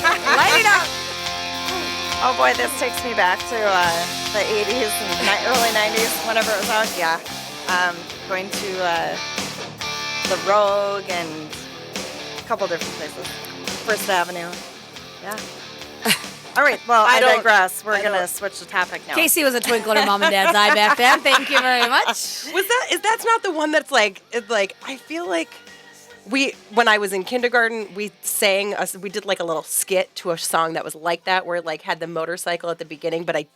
Light it up. Oh boy, this takes me back to the 80s and early 90s, whenever it was out. Yeah. Going to the Rogue and a couple different places. First Avenue. Yeah. All right, well, I digress. We're going to switch the topic now. Casey was a twinkle in her mom and dad's eye back then. Thank you very much. That's not the one that's like I feel like when I was in kindergarten, we did like a little skit to a song that was like that, where it like had the motorcycle at the beginning, but I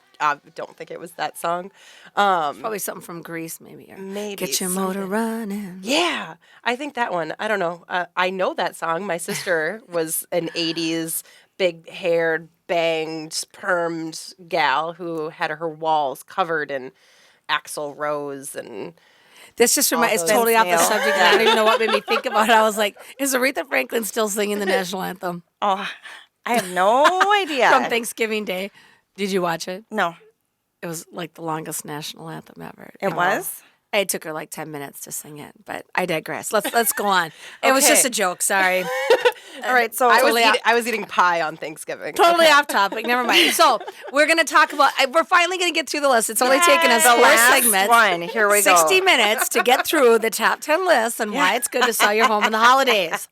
don't think it was that song. Probably something from Grease, maybe. Maybe. Get your motor running. Yeah, I think that one. I don't know. I know that song. My sister was an 80s big-haired, banged, permed gal who had her walls covered in Axl Rose and... This just reminds it's totally off the subject, and I don't even know what made me think about it. I was like, is Aretha Franklin still singing the national anthem? Oh, I have no idea. From Thanksgiving Day. Did you watch it? No. It was like the longest national anthem ever. It was? It took her like 10 minutes to sing it, but I digress. Let's go on. It was just a joke, sorry. All right, so I was eating pie on Thanksgiving. Totally off topic. Never mind. So we're going to talk about. We're finally going to get through the list. It's only taken us 4 segments. One. Here we 60 minutes to get through the top 10 lists and why it's good to sell your home in the holidays.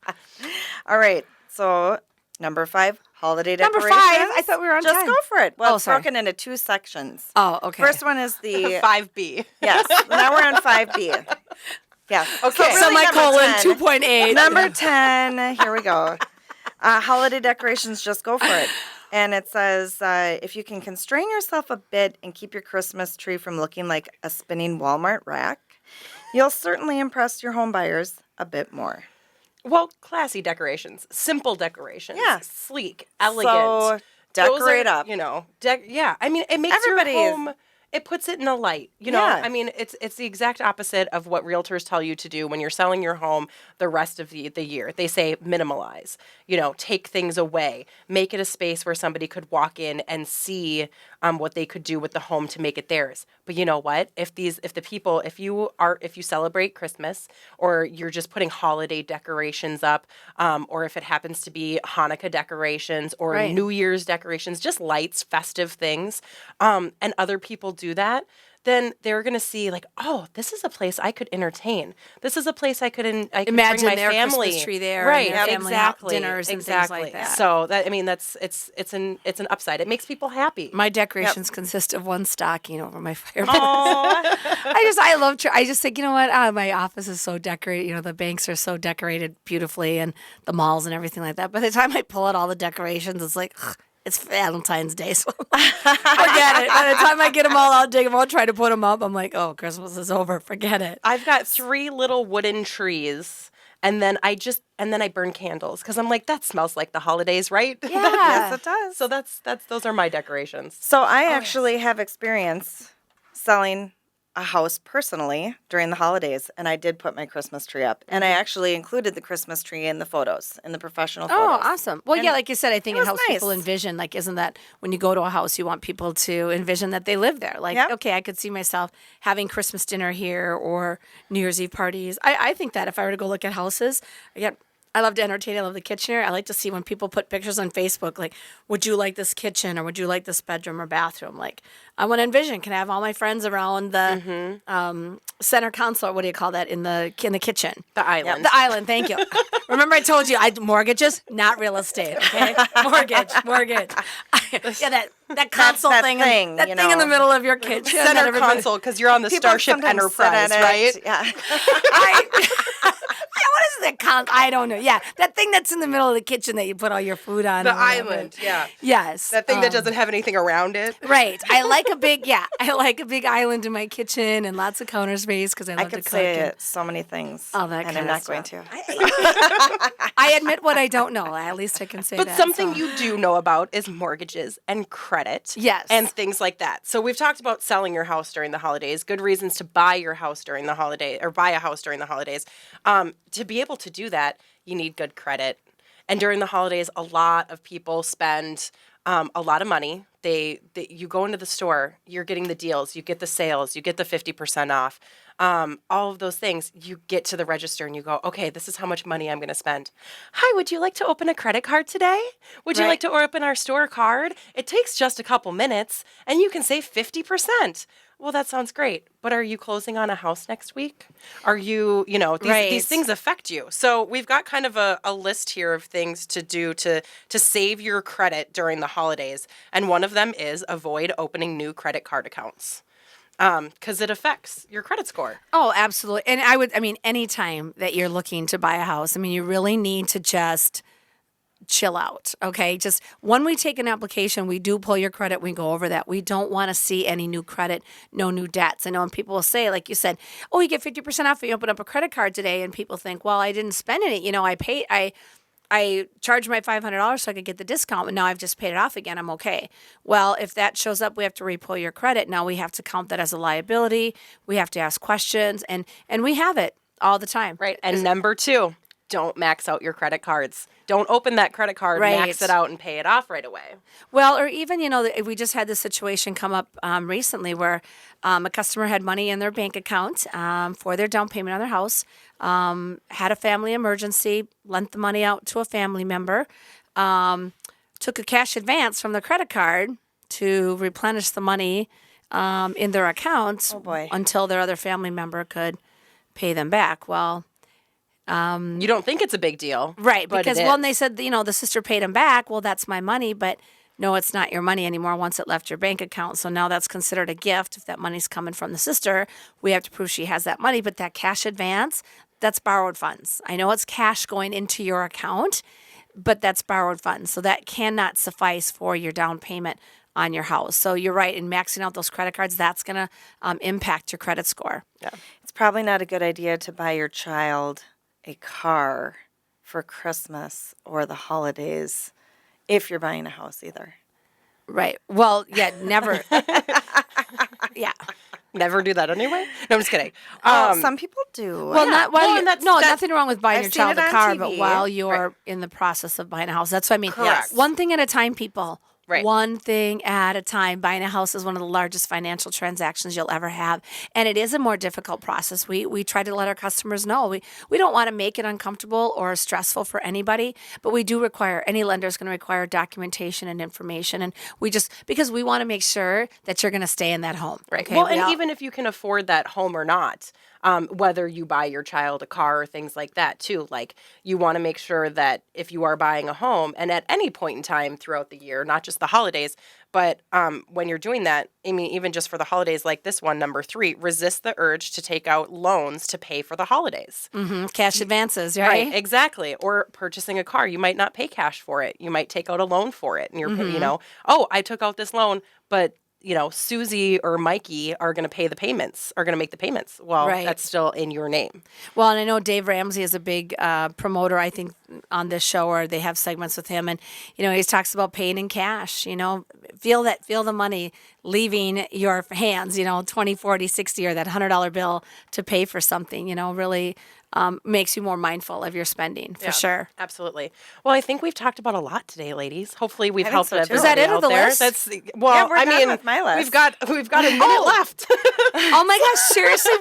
All right. So number 5, holiday decorations. Number 5. I thought we were on Just 10. go for it. Well, it's sorry. broken into 2 sections. Oh, okay. First one is the 5B. Yes. Now we're on 5B. Yes. Okay. So really Semicolon 2.8. Number 10. Here we go. Holiday decorations, just go for it. And it says, if you can constrain yourself a bit and keep your Christmas tree from looking like a spinning Walmart rack, you'll certainly impress your home buyers a bit more. Well, classy decorations, simple decorations, Yeah. sleek, elegant. So decorate up. You know, yeah. I mean, it makes Everybody's- your home. It puts it in a light. You know, Yeah. I mean, it's the exact opposite of what realtors tell you to do when you're selling your home the rest of the year. They say minimalize. You know, take things away, make it a space where somebody could walk in and see what they could do with the home to make it theirs. But you know what? If you celebrate Christmas, or you're just putting holiday decorations up, or if it happens to be Hanukkah decorations or Right. New Year's decorations, just lights, festive things, and other people do that, then they're going to see like, oh, this is a place I could entertain. This is a place I could Imagine bring my their family. Christmas tree there, right? and their family Exactly. dinners and things like that. So that, I mean, it's an upside. It makes people happy. My decorations consist of one stocking over my fireplace. Oh, I just think, you know what? My office is so decorated. You know, the banks are so decorated beautifully, and the malls and everything like that. By the time I pull out all the decorations, it's like, ugh, it's Valentine's Day, so forget it. By the time I get them all out, dig them out, try to put them up, I'm like, oh, Christmas is over. Forget it. I've got 3 little wooden trees. And then I burn candles because I'm like, that smells like the holidays, right? Yeah. yes, it does. So those are my decorations. So I actually have experience selling a house personally during the holidays, and I did put my Christmas tree up, and I actually included the Christmas tree in the photos, in the professional Oh, photos. awesome. Well, And yeah, like you said, I think it it was helps people nice. envision, like, isn't that when you go to a house, you want people to envision that they live there? Like, Yep. okay, I could see myself having Christmas dinner here or New Year's Eve parties. I think that if I were to go look at houses, I love to entertain. I love the kitchen area. I like to see when people put pictures on Facebook, like, would you like this kitchen or would you like this bedroom or bathroom? Like, I want to envision, can I have all my friends around the center console, or what do you call that, in the kitchen? The island. The island, thank you. Remember I told you, mortgages, not real estate, okay? Mortgage. Yeah, that console that thing, thing, that you thing in the know. middle of your kitchen. that Center everybody- console, because you're on the People Starship sometimes Enterprise, sit at right? it. Yeah. What is that I don't know. Yeah, that thing that's in the middle of the kitchen that you put all your food on. The or whatever. island, yeah. Yes. That thing that doesn't have anything around it. Right. I like a big island in my kitchen and lots of counter space because I I love to could cook. say and- so many things, All that and kind I'm of not stuff. going to. I admit what I don't know. At least I can say But that. something so. you do know about is mortgages and credit. Yes. And things like that. So we've talked about selling your house during the holidays, good reasons to buy your house during the holiday or buy a house during the holidays. To be able to do that, you need good credit. And during the holidays, a lot of people spend a lot of money. You go into the store, you're getting the deals, you get the sales, you get the 50% off, all of those things. You get to the register and you go, okay, this is how much money I'm going to spend. Hi, would you like to open a credit card today? Would you like to open our store card? It takes just a couple minutes and you can save 50%. Well, that sounds great. But are you closing on a house next week? Are you, these things affect you. So we've got kind of a list here of things to do to save your credit during the holidays. And one of them is avoid opening new credit card accounts because it affects your credit score. Oh, absolutely. And anytime that you're looking to buy a house, you really need to just chill out. Okay. Just when we take an application, we do pull your credit. We go over that. We don't want to see any new credit, no new debts. I know when people will say, like you said, oh, you get 50% off if you open up a credit card today. And people think, well, I didn't spend any. I charged my $500 so I could get the discount, but now I've just paid it off again. I'm okay. Well, if that shows up, we have to re-pull your credit. Now we have to count that as a liability. We have to ask questions, and we have it all the time. Right. And number 2, don't max out your credit cards. Don't open that credit card, max it out, and pay it off right away. Well, or even, we just had this situation come up recently where a customer had money in their bank account for their down payment on their house, had a family emergency, lent the money out to a family member, took a cash advance from the credit card to replenish the money in their accounts until their other family member could pay them back. Well, you don't think it's a big deal. Right, because when they said, the sister paid him back, well, that's my money, but no, it's not your money anymore once it left your bank account. So now that's considered a gift. If that money's coming from the sister, we have to prove she has that money, but that cash advance, that's borrowed funds. I know it's cash going into your account, but that's borrowed funds. So that cannot suffice for your down payment on your house. So you're right, in maxing out those credit cards, that's going to impact your credit score. Yeah. It's probably not a good idea to buy your child a car for Christmas or the holidays if you're buying a house either. Right. Well, yeah, never. Yeah. Never do that anyway? No, I'm just kidding. Some people do. Well, nothing wrong with buying I've your child seen a it on car, TV. but while you're in the process of buying a house. That's what I mean. Correct. One thing at a time, people. Right. One thing at a time. Buying a house is one of the largest financial transactions you'll ever have. And it is a more difficult process. We try to let our customers know. We don't want to make it uncomfortable or stressful for anybody, but we do require, any lender is going to require documentation and information. And because we want to make sure that you're going to stay in that home. Right. Okay? Well, and even if you can afford that home or not, whether you buy your child a car or things like that too, like you want to make sure that if you are buying a home and at any point in time throughout the year, not just the holidays, but when you're doing that, even just for the holidays like this one, number 3, resist the urge to take out loans to pay for the holidays. Mm-hmm. Cash advances, right? Exactly. Or purchasing a car. You might not pay cash for it. You might take out a loan for it. And you're, I took out this loan, but Susie or Mikey are going to pay the payments, are going to make the payments. Well, that's still in your name. Well, and I know Dave Ramsey is a big promoter, I think, on this show, or they have segments with him. And, he talks about paying in cash, feel the money leaving your hands, 20, 40, 60, or that $100 bill to pay for something, really makes you more mindful of your spending, for sure. Absolutely. Well, I think we've talked about a lot today, ladies. Hopefully we've helped so, everybody Is that it out of the there. list? We're done with my list. We've got a minute left. Oh my gosh, seriously?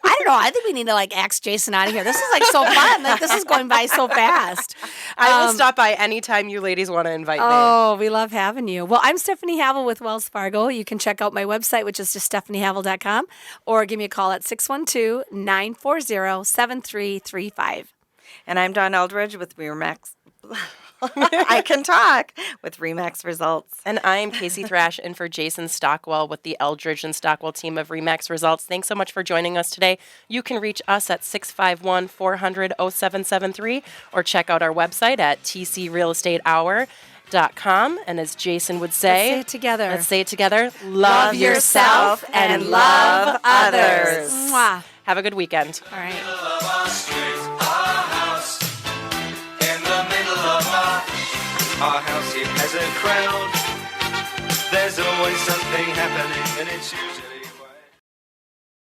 I don't know. I think we need to axe Jason out of here. This is so fun. This is going by so fast. I will stop by anytime you ladies want to invite me. Oh, we love having you. Well, I'm Stephanie Havel with Wells Fargo. You can check out my website, which is just stephaniehavel.com, or give me a call at 612-940-7335. And I'm Dawn Eldridge with Remax. I can talk with Remax Results. And I'm Casey Thrash in for Jason Stockwell with the Eldridge and Stockwell team of Remax Results. Thanks so much for joining us today. You can reach us at 651-400-0773 or check out our website at tcrealestatehour.com. And as Jason would say, let's say it together. Love yourself and love others. Mwah. Have a good weekend. All right. Our house, it has a crowd. There's always something happening, and it's usually